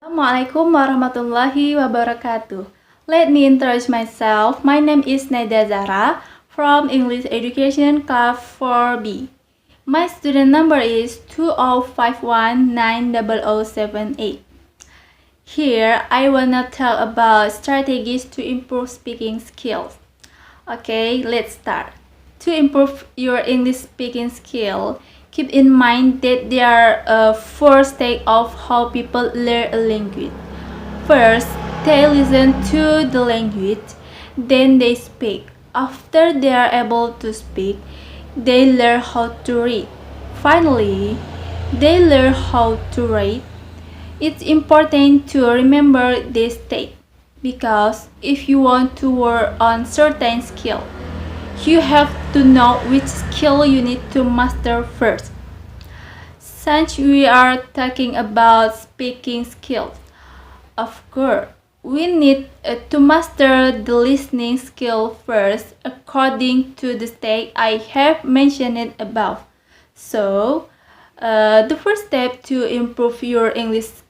Assalamualaikum warahmatullahi wabarakatuh. Let me introduce myself. My name is Neda Zahra from English Education Class 4B. My student number is 205190078. Here, I wanna tell about strategies to improve speaking skills. Okay, let's start. To improve your English speaking skill, keep in mind that there are four stages of how people learn a language. First, they listen to the language, then they speak. After they are able to speak, they learn how to read. Finally, they learn how to write. It's important to remember this stage because if you want to work on certain skill, you have to know which skill you need to master first. Since we are talking about speaking skills, of course, we need to master the listening skill first according to the stage I have mentioned above. So, the first step to improve your English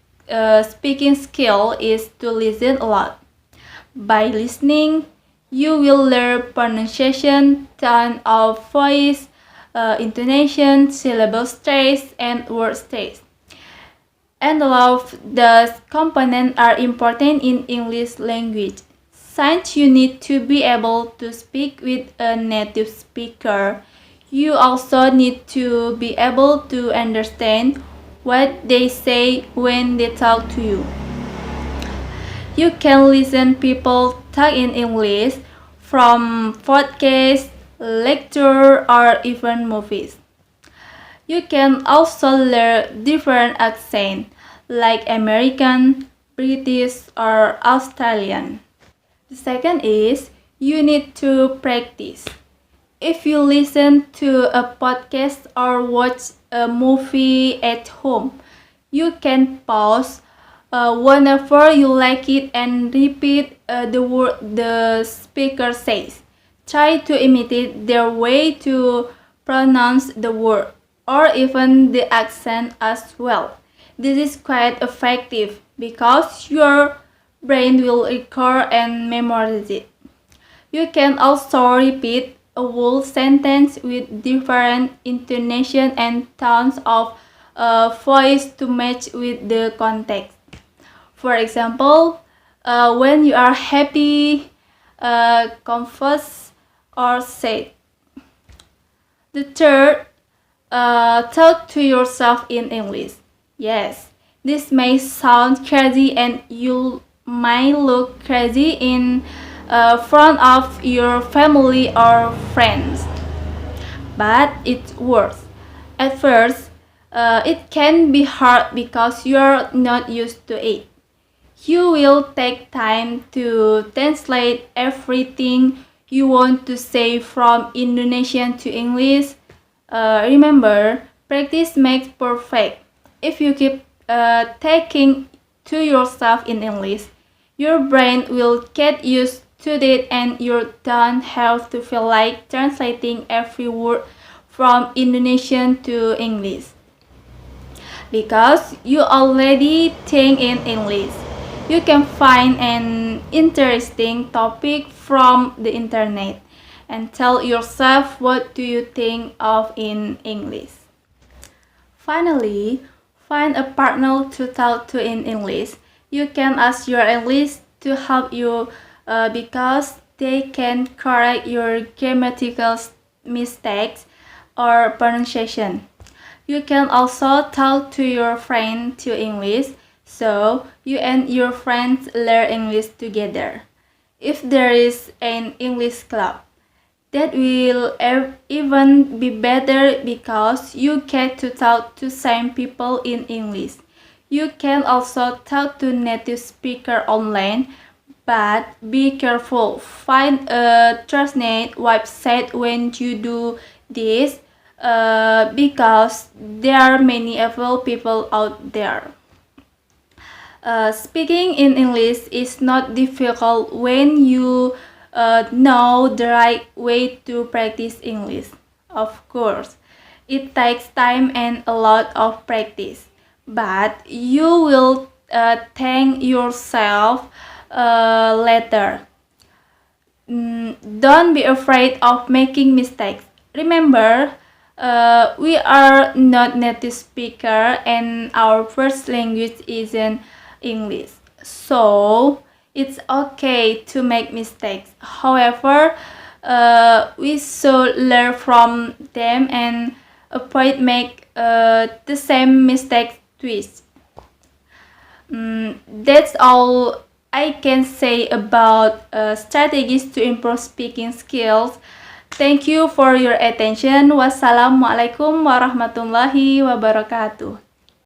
speaking skill is to listen a lot. By listening, you will learn pronunciation, tone of voice, intonation, syllable stress, and word stress. And all of those components are important in English language. Since you need to be able to speak with a native speaker, you also need to be able to understand what they say when they talk to you. You can listen people talk in English from podcasts, lecture, or even movies. You can also learn different accents like American, British, or Australian. The second is you need to practice. If you listen to a podcast or watch a movie at home, you can pause whenever you like it and repeat the word the speaker says. Try to imitate their way to pronounce the word or even the accent as well. This is quite effective because your brain will record and memorize it. You can also repeat a whole sentence with different intonation and tones of voice to match with the context. For example, when you are happy, confused, or sad. The third, talk to yourself in English. Yes, this may sound crazy and you might look crazy in front of your family or friends, but it works. At first, it can be hard because you're not used to it. You will take time to translate everything you want to say from Indonesian to English. Remember, practice makes perfect. If you keep taking to yourself in English, your brain will get used to it and you don't have to feel like translating every word from Indonesian to English because you already think in English. You can find an interesting topic from the internet and tell yourself what do you think of in English. Finally, find a partner to talk to in English. You can ask your English to help you because they can correct your grammatical mistakes or pronunciation. You can also talk to your friend to English, so you and your friends learn English together. If there is an English club, that will even be better because you get to talk to same people in English. You can also talk to native speaker online, but be careful. Find a trusted website when you do this because there are many available people out there. Speaking in English is not difficult when you know the right way to practice English. Of course, it takes time and a lot of practice, but you will thank yourself later. Don't be afraid of making mistakes. Remember, we are not native speaker and our first language isn't English. So it's okay to make mistakes. However, we should learn from them and avoid make the same mistakes twice. That's all I can say about strategies to improve speaking skills. Thank you for your attention. Wassalamualaikum warahmatullahi wabarakatuh.